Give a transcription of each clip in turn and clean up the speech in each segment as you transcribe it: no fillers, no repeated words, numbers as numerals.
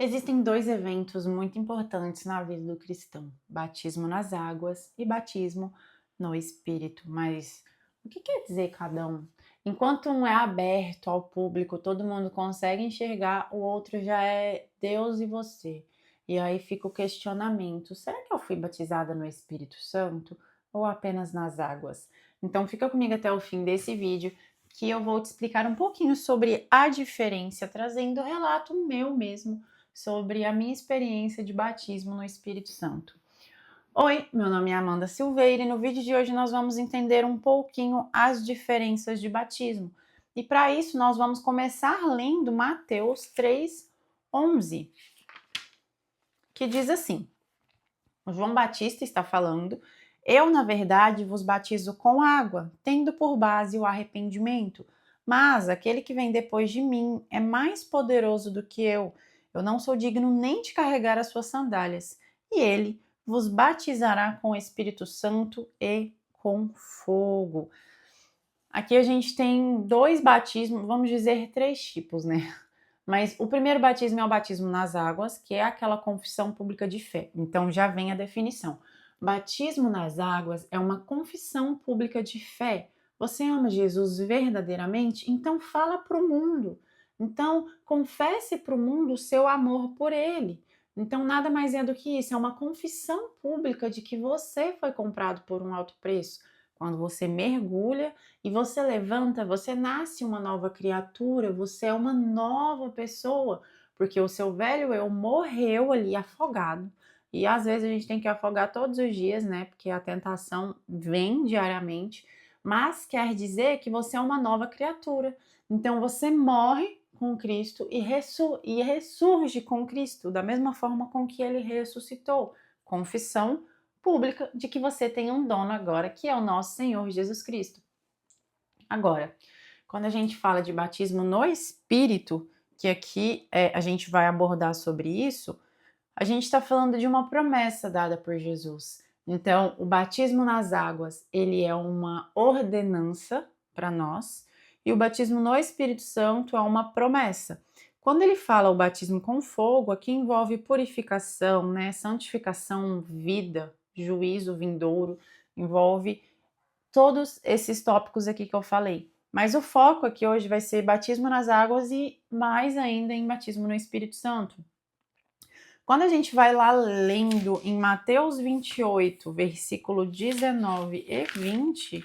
Existem dois eventos muito importantes na vida do cristão: batismo nas águas e batismo no Espírito. Mas o que quer dizer cada um? Enquanto um é aberto ao público, todo mundo consegue enxergar, o outro já é Deus e você. E aí fica o questionamento: será que eu fui batizada no Espírito Santo ou apenas nas águas? Então fica comigo até o fim desse vídeo que eu vou te explicar um pouquinho sobre a diferença, trazendo relato meu mesmo sobre a minha experiência de batismo no Espírito Santo. Oi, meu nome é Amanda Silveira e no vídeo de hoje nós vamos entender um pouquinho as diferenças de batismo. E para isso nós vamos começar lendo Mateus 3:11, que diz assim: o João Batista está falando: eu, na verdade, vos batizo com água, tendo por base o arrependimento. Mas aquele que vem depois de mim é mais poderoso do que eu. Eu não sou digno nem de carregar as suas sandálias. E ele vos batizará com o Espírito Santo e com fogo. Aqui a gente tem dois batismos, vamos dizer três tipos, né? Mas o primeiro batismo é o batismo nas águas, que é aquela confissão pública de fé. Então já vem a definição. Batismo nas águas é uma confissão pública de fé. Você ama Jesus verdadeiramente? Então fala para o mundo. Então confesse para o mundo o seu amor por ele. Então nada mais é do que isso, é uma confissão pública de que você foi comprado por um alto preço. Quando você mergulha e você levanta, você nasce uma nova criatura, você é uma nova pessoa, porque o seu velho eu morreu ali afogado. E às vezes a gente tem que afogar todos os dias, né? Porque a tentação vem diariamente, mas quer dizer que você é uma nova criatura. Então você morre com Cristo e ressurge com Cristo, da mesma forma com que ele ressuscitou. Confissão pública de que você tem um dono agora, que é o nosso Senhor Jesus Cristo. Agora, quando a gente fala de batismo no Espírito, que aqui a gente vai abordar sobre isso, a gente está falando de uma promessa dada por Jesus. Então, o batismo nas águas, ele é uma ordenança para nós, e o batismo no Espírito Santo é uma promessa. Quando ele fala o batismo com fogo, aqui envolve purificação, né, santificação, vida, juízo vindouro, envolve todos esses tópicos aqui que eu falei. Mas o foco aqui hoje vai ser batismo nas águas e mais ainda em batismo no Espírito Santo. Quando a gente vai lá lendo em Mateus 28, versículo 19 e 20,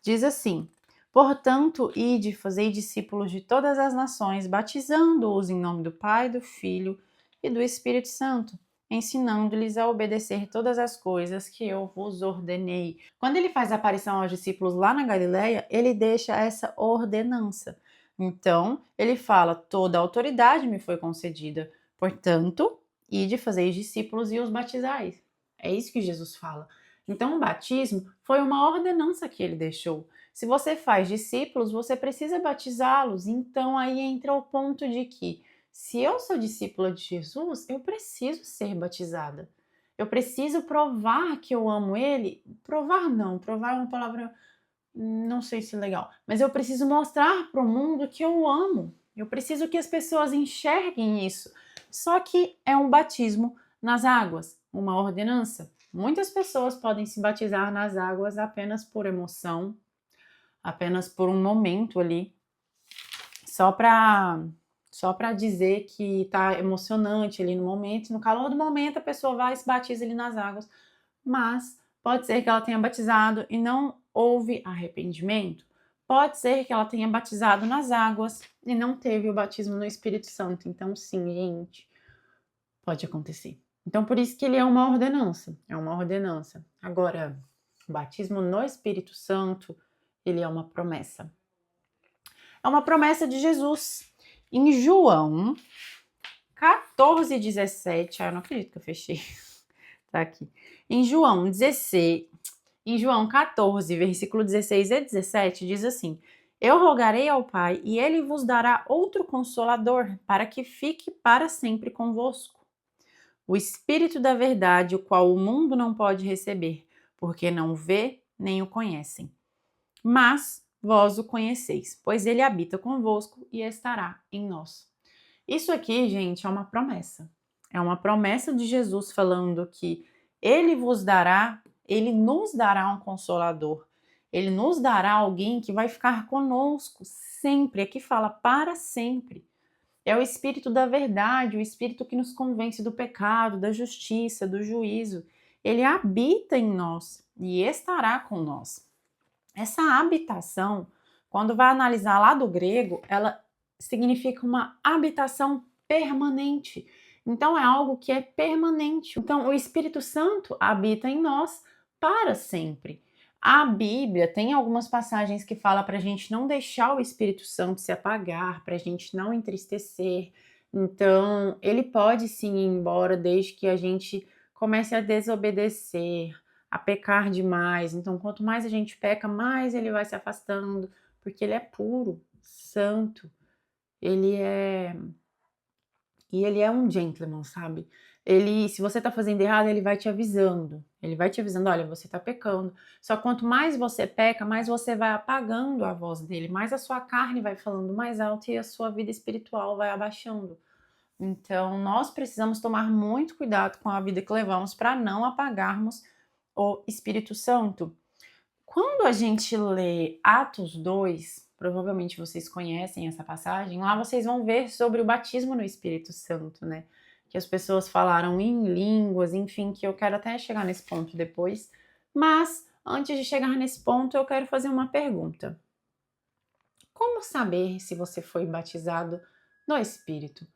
diz assim: portanto, ide, fazei discípulos de todas as nações, batizando-os em nome do Pai, do Filho e do Espírito Santo, ensinando-lhes a obedecer todas as coisas que eu vos ordenei. Quando ele faz a aparição aos discípulos lá na Galileia, ele deixa essa ordenança. Então, ele fala: toda a autoridade me foi concedida, portanto, ide, fazeis discípulos e os batizais. É isso que Jesus fala. Então, o batismo foi uma ordenança que ele deixou. Se você faz discípulos, você precisa batizá-los. Então, aí entra o ponto de que, se eu sou discípula de Jesus, eu preciso ser batizada. Eu preciso provar que eu amo ele. Provar não, provar é uma palavra, não sei se é legal, mas eu preciso mostrar para o mundo que eu amo. Eu preciso que as pessoas enxerguem isso. Só que é um batismo nas águas, uma ordenança. Muitas pessoas podem se batizar nas águas apenas por emoção, apenas por um momento ali, só para dizer que tá emocionante ali no momento, no calor do momento a pessoa vai e se batiza ali nas águas, mas pode ser que ela tenha batizado e não houve arrependimento. Pode ser que ela tenha batizado nas águas e não teve o batismo no Espírito Santo. Então, sim, gente, pode acontecer. Então, por isso que ele é uma ordenança. É uma ordenança. Agora, o batismo no Espírito Santo, ele é uma promessa. É uma promessa de Jesus. Em João 14:17, eu não acredito que eu fechei. Tá aqui. Em João 14, versículo 16 e 17, diz assim: eu rogarei ao Pai, e ele vos dará outro consolador, para que fique para sempre convosco. O Espírito da verdade, o qual o mundo não pode receber, porque não o vê nem o conhecem. Mas vós o conheceis, pois ele habita convosco e estará em nós. Isso aqui, gente, é uma promessa. É uma promessa de Jesus falando que ele vos dará, ele nos dará um consolador. Ele nos dará alguém que vai ficar conosco sempre. Aqui fala para sempre. É o Espírito da verdade, o Espírito que nos convence do pecado, da justiça, do juízo. Ele habita em nós e estará com nós. Essa habitação, quando vai analisar lá do grego, ela significa uma habitação permanente. Então é algo que é permanente. Então o Espírito Santo habita em nós para sempre. A Bíblia tem algumas passagens que fala para a gente não deixar o Espírito Santo se apagar, para a gente não entristecer. Então ele pode sim ir embora desde que a gente comece a desobedecer, a pecar demais. Então, quanto mais a gente peca, mais ele vai se afastando, porque ele é puro, santo. Ele é e ele é um gentleman, sabe? Ele, se você tá fazendo errado, ele vai te avisando. Ele vai te avisando, olha, você tá pecando. Só quanto mais você peca, mais você vai apagando a voz dele, mais a sua carne vai falando mais alto e a sua vida espiritual vai abaixando. Então, nós precisamos tomar muito cuidado com a vida que levamos para não apagarmos o Espírito Santo. Quando a gente lê Atos 2, provavelmente vocês conhecem essa passagem, lá vocês vão ver sobre o batismo no Espírito Santo, né? Que as pessoas falaram em línguas, enfim, que eu quero até chegar nesse ponto depois. Mas, antes de chegar nesse ponto, eu quero fazer uma pergunta. Como saber se você foi batizado no Espírito?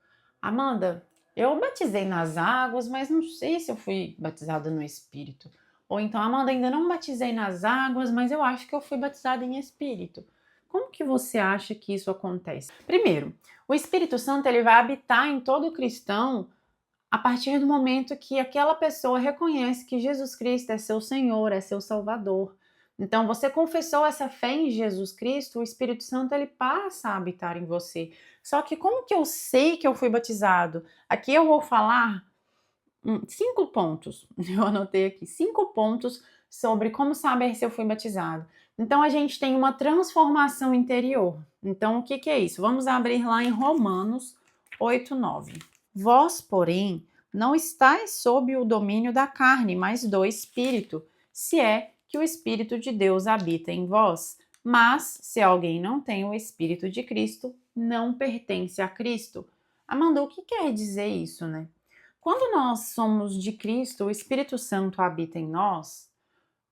Amanda, eu batizei nas águas, mas não sei se eu fui batizada no Espírito. Ou então, Amanda, ainda não batizei nas águas, mas eu acho que eu fui batizada em Espírito. Como que você acha que isso acontece? Primeiro, o Espírito Santo ele vai habitar em todo cristão a partir do momento que aquela pessoa reconhece que Jesus Cristo é seu Senhor, é seu Salvador. Então, você confessou essa fé em Jesus Cristo, o Espírito Santo ele passa a habitar em você. Só que como que eu sei que eu fui batizado? Aqui eu vou falar 5 pontos. Eu anotei aqui 5 pontos sobre como saber se eu fui batizado. Então, a gente tem uma transformação interior. Então, o que que é isso? Vamos abrir lá em Romanos 8:9. Vós, porém, não estáis sob o domínio da carne, mas do Espírito, se é que o Espírito de Deus habita em vós. Mas, se alguém não tem o Espírito de Cristo, não pertence a Cristo. Amanda, o que quer dizer isso, né? Quando nós somos de Cristo, o Espírito Santo habita em nós,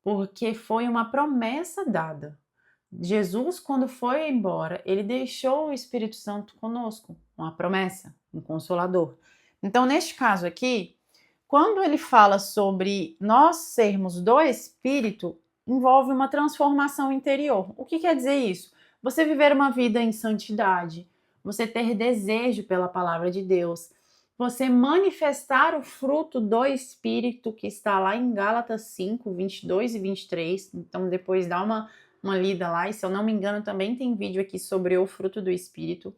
porque foi uma promessa dada. Jesus, quando foi embora, ele deixou o Espírito Santo conosco, uma promessa, um consolador. Então, neste caso aqui, quando ele fala sobre nós sermos do Espírito, envolve uma transformação interior. O que quer dizer isso? Você viver uma vida em santidade, você ter desejo pela palavra de Deus, você manifestar o fruto do Espírito que está lá em Gálatas 5, 22 e 23. Então, depois dá uma lida lá, e se eu não me engano, também tem vídeo aqui sobre o fruto do Espírito.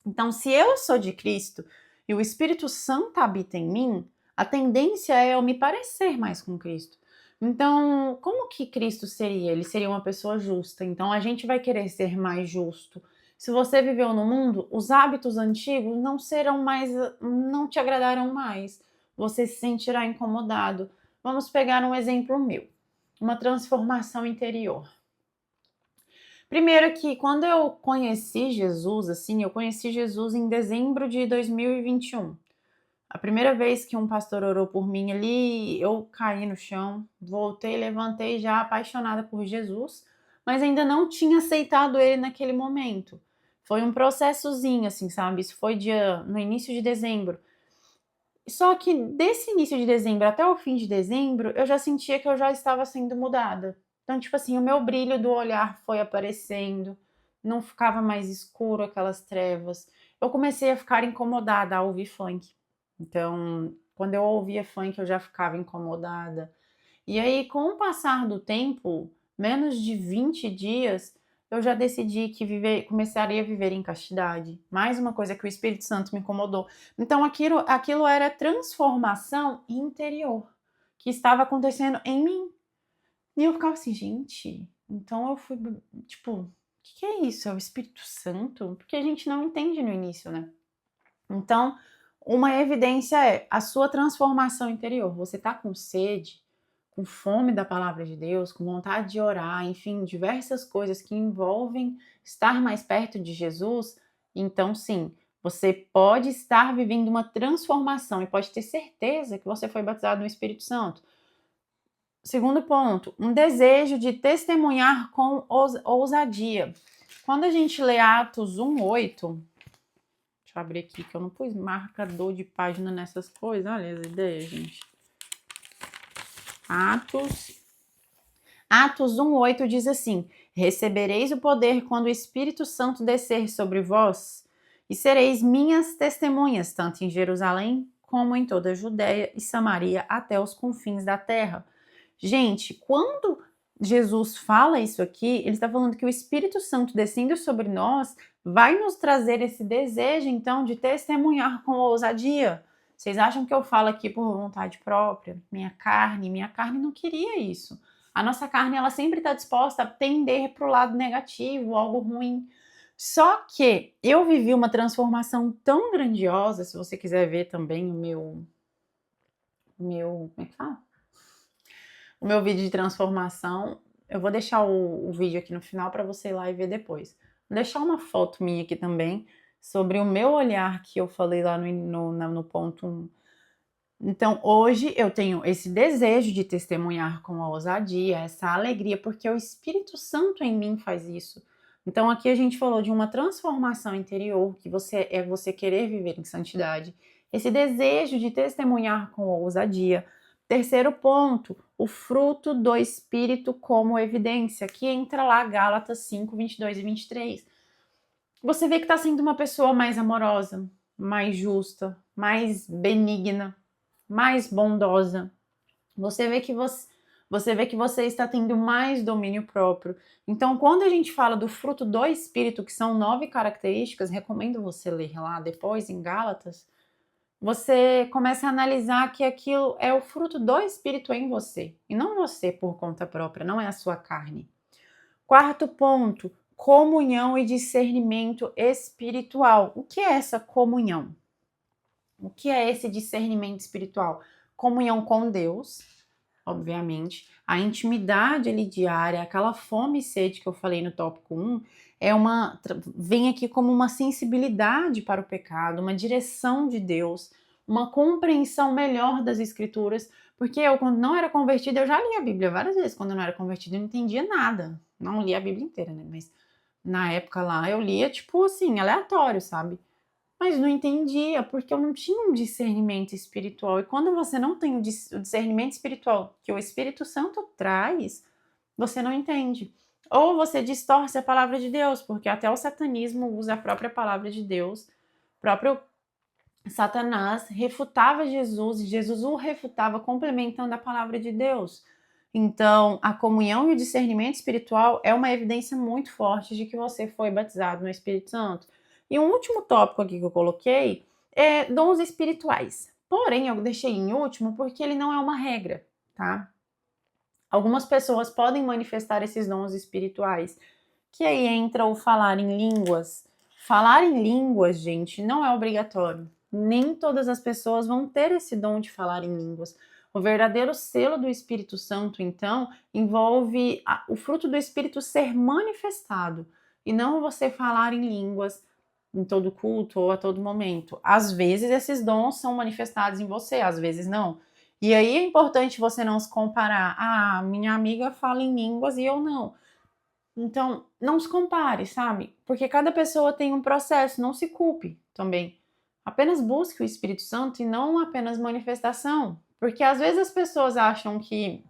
Então, se eu sou de Cristo e o Espírito Santo habita em mim, a tendência é eu me parecer mais com Cristo. Então, como que Cristo seria? Ele seria uma pessoa justa. Então, a gente vai querer ser mais justo. Se você viveu no mundo, os hábitos antigos não serão mais, não te agradarão mais. Você se sentirá incomodado. Vamos pegar um exemplo meu. Uma transformação interior. Primeiro que quando eu conheci Jesus, assim, eu conheci Jesus em dezembro de 2021. A primeira vez que um pastor orou por mim ali, eu caí no chão, voltei, levantei já apaixonada por Jesus, mas ainda não tinha aceitado ele naquele momento. Foi um processozinho, assim, sabe? Isso foi no início de dezembro. Só que desse início de dezembro até o fim de dezembro, eu já sentia que eu já estava sendo mudada. Então, tipo assim, o meu brilho do olhar foi aparecendo, não ficava mais escuro aquelas trevas. Eu comecei a ficar incomodada a ouvir funk. Então, quando eu ouvia funk, eu já ficava incomodada. E aí, com o passar do tempo, menos de 20 dias, eu já decidi que começaria a viver em castidade. Mais uma coisa que o Espírito Santo me incomodou. Então, aquilo era transformação interior que estava acontecendo em mim. E eu ficava assim, gente, então eu fui, tipo, o que é isso? É o Espírito Santo? Porque a gente não entende no início, né? Então, uma evidência é a sua transformação interior. Você está com sede, com fome da palavra de Deus, com vontade de orar, enfim, diversas coisas que envolvem estar mais perto de Jesus. Então, sim, você pode estar vivendo uma transformação e pode ter certeza que você foi batizado no Espírito Santo. Segundo ponto, um desejo de testemunhar com ousadia. Quando a gente lê Atos 1:8, deixa eu abrir aqui que eu não pus marcador de página nessas coisas, olha as ideias, gente. Atos 1:8 diz assim: recebereis o poder quando o Espírito Santo descer sobre vós, e sereis minhas testemunhas, tanto em Jerusalém como em toda a Judéia e Samaria, até os confins da terra. Gente, quando Jesus fala isso aqui, ele está falando que o Espírito Santo descendo sobre nós vai nos trazer esse desejo, então, de testemunhar com ousadia. Vocês acham que eu falo aqui por vontade própria? Minha carne não queria isso. A nossa carne, ela sempre está disposta a tender para o lado negativo, algo ruim. Só que eu vivi uma transformação tão grandiosa, se você quiser ver também o meu como é que fala? O meu vídeo de transformação, eu vou deixar o vídeo aqui no final para você ir lá e ver depois. Vou deixar uma foto minha aqui também, sobre o meu olhar que eu falei lá no ponto 1. Então, hoje eu tenho esse desejo de testemunhar com a ousadia, essa alegria, porque o Espírito Santo em mim faz isso. Então, aqui a gente falou de uma transformação interior, que você querer viver em santidade. Esse desejo de testemunhar com ousadia. Terceiro ponto, o fruto do Espírito como evidência, que entra lá Gálatas 5:22 e 23. Você vê que está sendo uma pessoa mais amorosa, mais justa, mais benigna, mais bondosa. Você vê que você está tendo mais domínio próprio. Então, quando a gente fala do fruto do Espírito, que são 9 características, recomendo você ler lá depois em Gálatas, você começa a analisar que aquilo é o fruto do Espírito em você, e não você por conta própria, não é a sua carne. Quarto ponto, comunhão e discernimento espiritual. O que é essa comunhão? O que é esse discernimento espiritual? Comunhão com Deus, obviamente. A intimidade ali diária, aquela fome e sede que eu falei no tópico 1, vem aqui como uma sensibilidade para o pecado, uma direção de Deus, uma compreensão melhor das escrituras, porque eu, quando não era convertida, eu já li a Bíblia várias vezes. Quando eu não era convertida, eu não entendia nada. Não li a Bíblia inteira, né? Mas na época lá, eu lia, tipo assim, aleatório, sabe? Mas não entendia, porque eu não tinha um discernimento espiritual. E quando você não tem o discernimento espiritual que o Espírito Santo traz, você não entende. Ou você distorce a palavra de Deus, porque até o satanismo usa a própria palavra de Deus. O próprio Satanás refutava Jesus e Jesus o refutava complementando a palavra de Deus. Então, a comunhão e o discernimento espiritual é uma evidência muito forte de que você foi batizado no Espírito Santo. E um último tópico aqui que eu coloquei é dons espirituais. Porém, eu deixei em último porque ele não é uma regra, tá? Algumas pessoas podem manifestar esses dons espirituais, que aí entra o falar em línguas. Falar em línguas, gente, não é obrigatório. Nem todas as pessoas vão ter esse dom de falar em línguas. O verdadeiro selo do Espírito Santo, então, envolve o fruto do Espírito ser manifestado e não você falar em línguas em todo culto ou a todo momento. Às vezes esses dons são manifestados em você, às vezes não. E aí é importante você não se comparar. Ah, minha amiga fala em línguas e eu não. Então, não se compare, sabe? Porque cada pessoa tem um processo, não se culpe também. Apenas busque o Espírito Santo e não apenas manifestação. Porque às vezes as pessoas acham que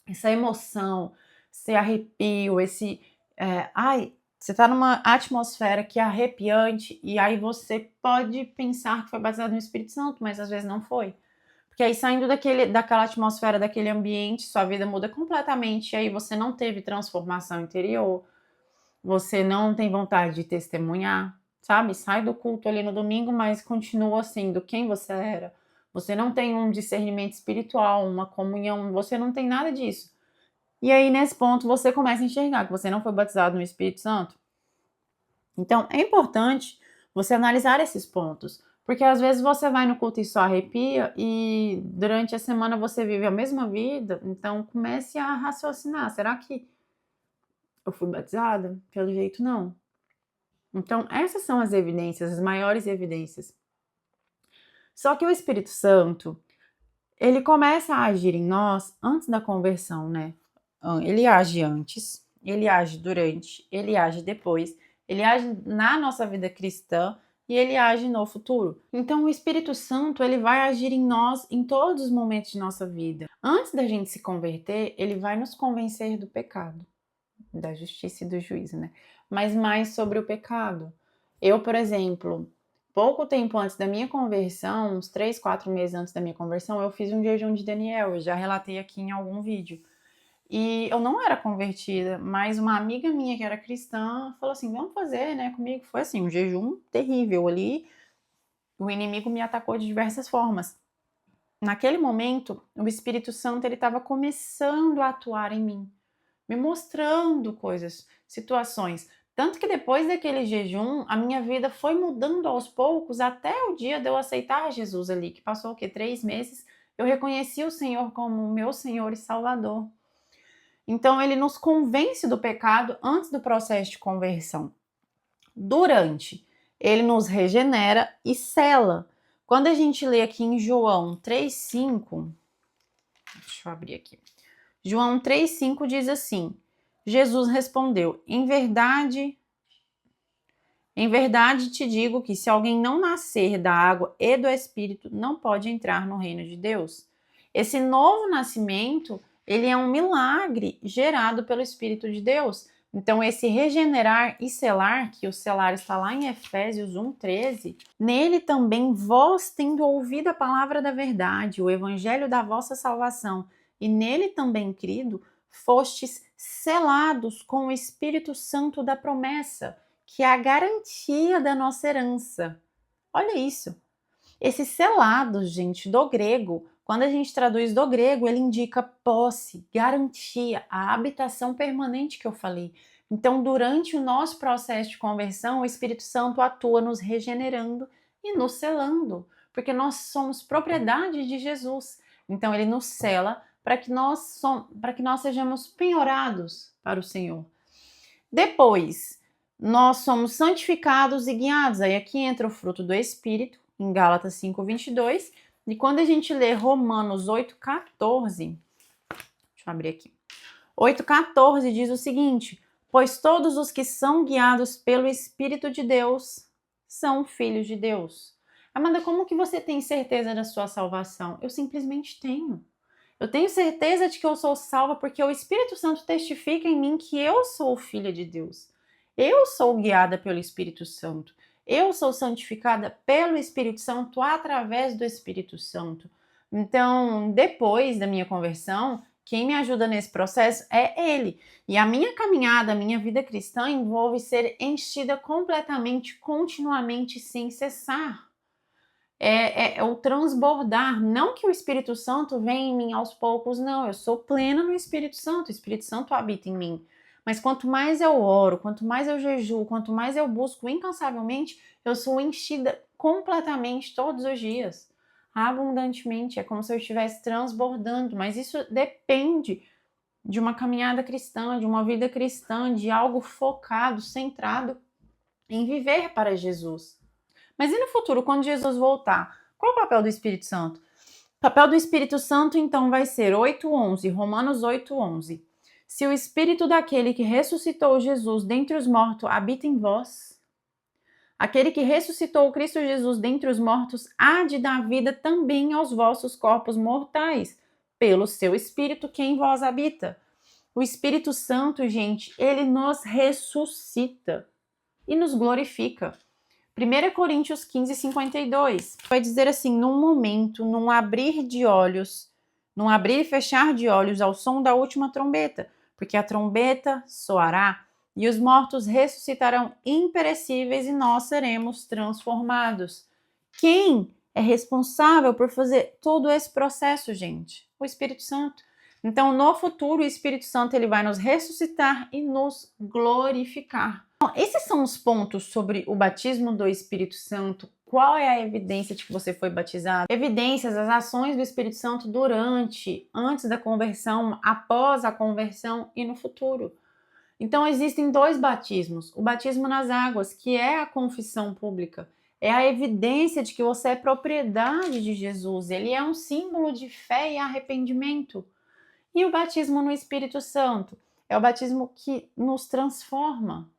essa emoção, esse arrepio, você tá numa atmosfera que é arrepiante e aí você pode pensar que foi baseado no Espírito Santo, mas às vezes não foi. Porque aí saindo daquela atmosfera, daquele ambiente, sua vida muda completamente e aí você não teve transformação interior, você não tem vontade de testemunhar, sabe? Sai do culto ali no domingo, mas continua sendo quem você era. Você não tem um discernimento espiritual, uma comunhão, você não tem nada disso. E aí, nesse ponto, você começa a enxergar que você não foi batizado no Espírito Santo. Então, é importante você analisar esses pontos. Porque às vezes você vai no culto e só arrepia e durante a semana você vive a mesma vida, então comece a raciocinar, será que eu fui batizada? Pelo jeito não. Então essas são as evidências, as maiores evidências. Só que o Espírito Santo, ele começa a agir em nós antes da conversão, né? Ele age antes, ele age durante, ele age depois, ele age na nossa vida cristã e ele age no futuro. Então o Espírito Santo, ele vai agir em nós em todos os momentos de nossa vida. Antes da gente se converter, ele vai nos convencer do pecado, da justiça e do juízo, né? Mas mais sobre o pecado. Eu, por exemplo, pouco tempo antes da minha conversão, uns 3, 4 meses antes da minha conversão, eu fiz um jejum de Daniel, eu já relatei aqui em algum vídeo. E eu não era convertida, mas uma amiga minha que era cristã falou assim, vamos fazer, né, comigo. Foi assim, um jejum terrível ali, o inimigo me atacou de diversas formas. Naquele momento, o Espírito Santo ele estava começando a atuar em mim, me mostrando coisas, situações. Tanto que depois daquele jejum, a minha vida foi mudando aos poucos até o dia de eu aceitar Jesus ali, que passou o quê? 3 meses. Eu reconheci o Senhor como meu Senhor e Salvador. Então, ele nos convence do pecado antes do processo de conversão. Durante, ele nos regenera e sela. Quando a gente lê aqui em João 3,5, deixa eu abrir aqui. João 3,5 diz assim: Jesus respondeu: em verdade te digo que se alguém não nascer da água e do Espírito, não pode entrar no reino de Deus. Esse novo nascimento, ele é um milagre gerado pelo Espírito de Deus. Então, esse regenerar e selar, que o selar está lá em Efésios 1,13, nele também vós, tendo ouvido a palavra da verdade, o evangelho da vossa salvação, e nele também crido, fostes selados com o Espírito Santo da promessa, que é a garantia da nossa herança. Olha isso. Esses selados, gente, do grego, quando a gente traduz do grego, ele indica posse, garantia, a habitação permanente que eu falei. Então, durante o nosso processo de conversão, o Espírito Santo atua nos regenerando e nos selando, porque nós somos propriedade de Jesus. Então, ele nos sela para que nós sejamos penhorados para o Senhor. Depois, nós somos santificados e guiados. Aí aqui entra o fruto do Espírito, em Gálatas 5:22. E quando a gente lê Romanos 8:14, deixa eu abrir aqui. 8:14 diz o seguinte: pois todos os que são guiados pelo Espírito de Deus são filhos de Deus. Amanda, como que você tem certeza da sua salvação? Eu simplesmente tenho. Eu tenho certeza de que eu sou salva porque o Espírito Santo testifica em mim que eu sou filha de Deus. Eu sou guiada pelo Espírito Santo. Eu sou santificada pelo Espírito Santo através do Espírito Santo. Então, depois da minha conversão, quem me ajuda nesse processo é Ele. E a minha caminhada, a minha vida cristã envolve ser enchida completamente, continuamente, sem cessar. É o transbordar, não que o Espírito Santo venha em mim aos poucos, não, eu sou plena no Espírito Santo, o Espírito Santo habita em mim. Mas quanto mais eu oro, quanto mais eu jejuo, quanto mais eu busco incansavelmente, eu sou enchida completamente todos os dias, abundantemente, é como se eu estivesse transbordando, mas isso depende de uma caminhada cristã, de uma vida cristã, de algo focado, centrado em viver para Jesus. Mas e no futuro, quando Jesus voltar? Qual é o papel do Espírito Santo? O papel do Espírito Santo, então, vai ser 8:11, Romanos 8:11. Se o Espírito daquele que ressuscitou Jesus dentre os mortos habita em vós, aquele que ressuscitou Cristo Jesus dentre os mortos há de dar vida também aos vossos corpos mortais, pelo seu Espírito que em vós habita. O Espírito Santo, gente, ele nos ressuscita e nos glorifica. 1 Coríntios 15:52 vai dizer assim: num momento, num abrir de olhos, num abrir e fechar de olhos ao som da última trombeta, porque a trombeta soará e os mortos ressuscitarão imperecíveis e nós seremos transformados. Quem é responsável por fazer todo esse processo, gente? O Espírito Santo. Então, no futuro, o Espírito Santo ele vai nos ressuscitar e nos glorificar. Esses são os pontos sobre o batismo do Espírito Santo, qual é a evidência de que você foi batizado? Evidências, as ações do Espírito Santo antes da conversão, após a conversão e no futuro. Então existem 2 batismos. O batismo nas águas, que é a confissão pública, é a evidência de que você é propriedade de Jesus. Ele é um símbolo de fé e arrependimento. E o batismo no Espírito Santo é o batismo que nos transforma.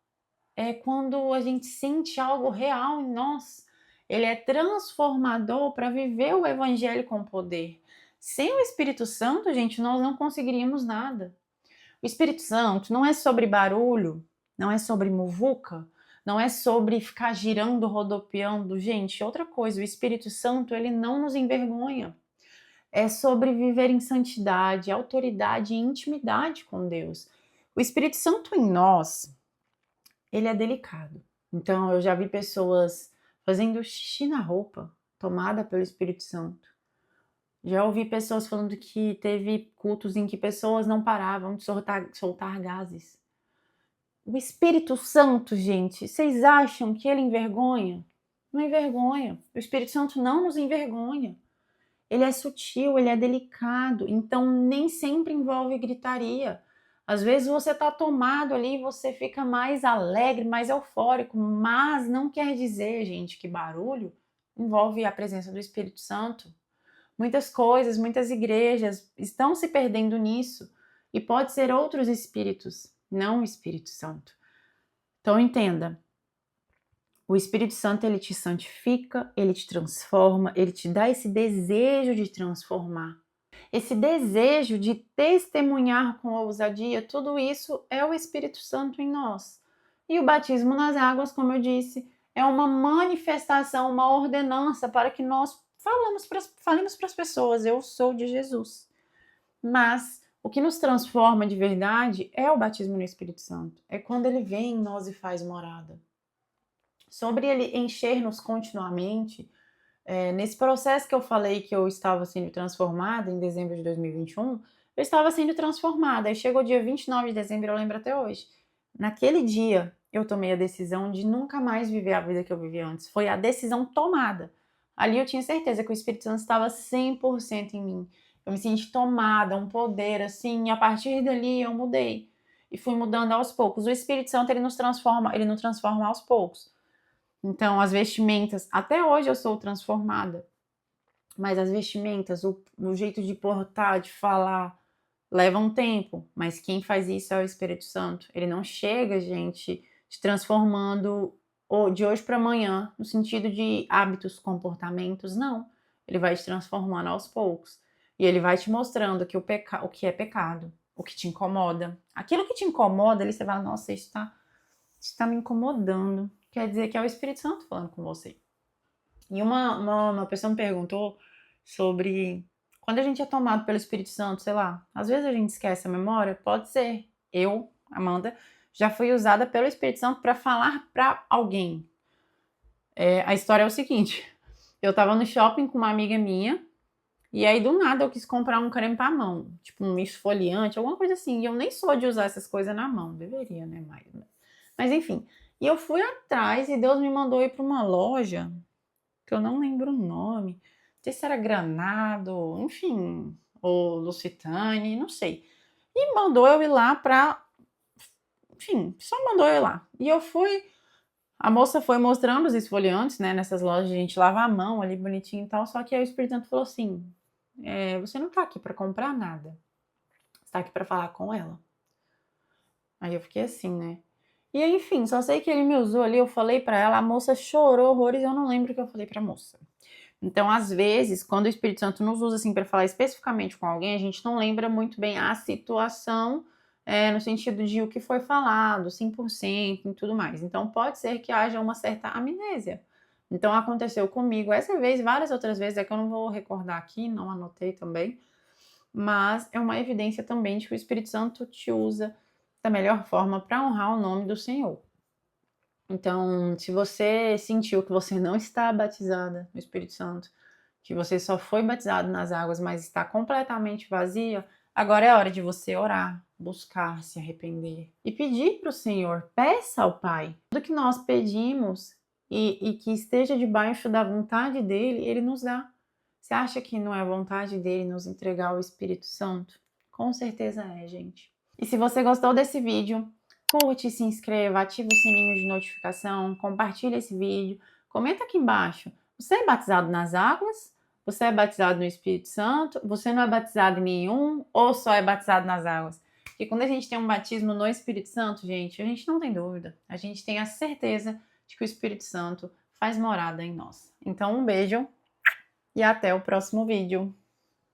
É quando a gente sente algo real em nós. Ele é transformador para viver o evangelho com poder. Sem o Espírito Santo, gente, nós não conseguiríamos nada. O Espírito Santo não é sobre barulho, não é sobre muvuca, não é sobre ficar girando, rodopiando. Gente, outra coisa, o Espírito Santo, ele não nos envergonha. É sobre viver em santidade, autoridade e intimidade com Deus. O Espírito Santo em nós, ele é delicado. Então, eu já vi pessoas fazendo xixi na roupa, tomada pelo Espírito Santo. Já ouvi pessoas falando que teve cultos em que pessoas não paravam de soltar gases. O Espírito Santo, gente, vocês acham que ele envergonha? Não envergonha. O Espírito Santo não nos envergonha. Ele é sutil, ele é delicado, então nem sempre envolve gritaria. Às vezes você está tomado ali, você fica mais alegre, mais eufórico, mas não quer dizer, gente, que barulho envolve a presença do Espírito Santo. Muitas coisas, muitas igrejas estão se perdendo nisso e pode ser outros espíritos, não o Espírito Santo. Então entenda, o Espírito Santo ele te santifica, ele te transforma, ele te dá esse desejo de transformar. Esse desejo de testemunhar com ousadia, tudo isso é o Espírito Santo em nós. E o batismo nas águas, como eu disse, é uma manifestação, uma ordenança para que nós falemos para as pessoas, eu sou de Jesus. Mas o que nos transforma de verdade é o batismo no Espírito Santo. É quando ele vem em nós e faz morada. Sobre ele encher-nos continuamente, nesse processo que eu falei que eu estava sendo transformada em dezembro de 2021, eu estava sendo transformada. Aí chegou o dia 29 de dezembro, eu lembro até hoje. Naquele dia, eu tomei a decisão de nunca mais viver a vida que eu vivia antes. Foi a decisão tomada. Ali eu tinha certeza que o Espírito Santo estava 100% em mim. Eu me senti tomada, um poder, assim, e a partir dali eu mudei. E fui mudando aos poucos. O Espírito Santo, ele nos transforma aos poucos. Então, as vestimentas, até hoje eu sou transformada, mas as vestimentas, o jeito de portar, de falar, leva um tempo, mas quem faz isso é o Espírito Santo. Ele não chega, gente, te transformando de hoje para amanhã, no sentido de hábitos, comportamentos, não. Ele vai te transformando aos poucos. E ele vai te mostrando que o que é pecado, o que te incomoda. Aquilo que te incomoda, ali você vai, nossa, isso tá me incomodando. Quer dizer que é o Espírito Santo falando com você. E uma pessoa me perguntou sobre quando a gente é tomado pelo Espírito Santo, sei lá, às vezes a gente esquece a memória, pode ser. Eu, Amanda, já fui usada pelo Espírito Santo para falar para alguém. A história é o seguinte, eu tava no shopping com uma amiga minha, e aí do nada eu quis comprar um creme pra mão, tipo um esfoliante, alguma coisa assim, e eu nem sou de usar essas coisas na mão, deveria, né, mas enfim. E eu fui atrás e Deus me mandou ir para uma loja, que eu não lembro o nome, não sei se era Granado, enfim, ou Lusitane, não sei. E mandou eu ir lá enfim, só mandou eu ir lá. E eu fui, a moça foi mostrando os esfoliantes, né, nessas lojas a gente lava a mão ali bonitinho e tal, só que aí o Espírito Santo falou assim, você não tá aqui para comprar nada, você tá aqui para falar com ela. Aí eu fiquei assim, né. E aí, enfim, só sei que ele me usou ali, eu falei pra ela, a moça chorou horrores, eu não lembro o que eu falei pra moça. Então, às vezes, quando o Espírito Santo nos usa assim para falar especificamente com alguém, a gente não lembra muito bem a situação, no sentido de o que foi falado, 100% e tudo mais. Então, pode ser que haja uma certa amnésia. Então, aconteceu comigo essa vez, várias outras vezes, é que eu não vou recordar aqui, não anotei também, mas é uma evidência também de que o Espírito Santo te usa da melhor forma para honrar o nome do Senhor. Então, se você sentiu que você não está batizada no Espírito Santo, que você só foi batizado nas águas, mas está completamente vazia, agora é hora de você orar, buscar, se arrepender e pedir para o Senhor. Peça ao Pai. Tudo que nós pedimos e que esteja debaixo da vontade dele, ele nos dá. Você acha que não é vontade dele nos entregar o Espírito Santo? Com certeza é, gente. E se você gostou desse vídeo, curte, se inscreva, ative o sininho de notificação, compartilhe esse vídeo, comenta aqui embaixo. Você é batizado nas águas? Você é batizado no Espírito Santo? Você não é batizado em nenhum? Ou só é batizado nas águas? Porque quando a gente tem um batismo no Espírito Santo, gente, a gente não tem dúvida. A gente tem a certeza de que o Espírito Santo faz morada em nós. Então, um beijo e até o próximo vídeo.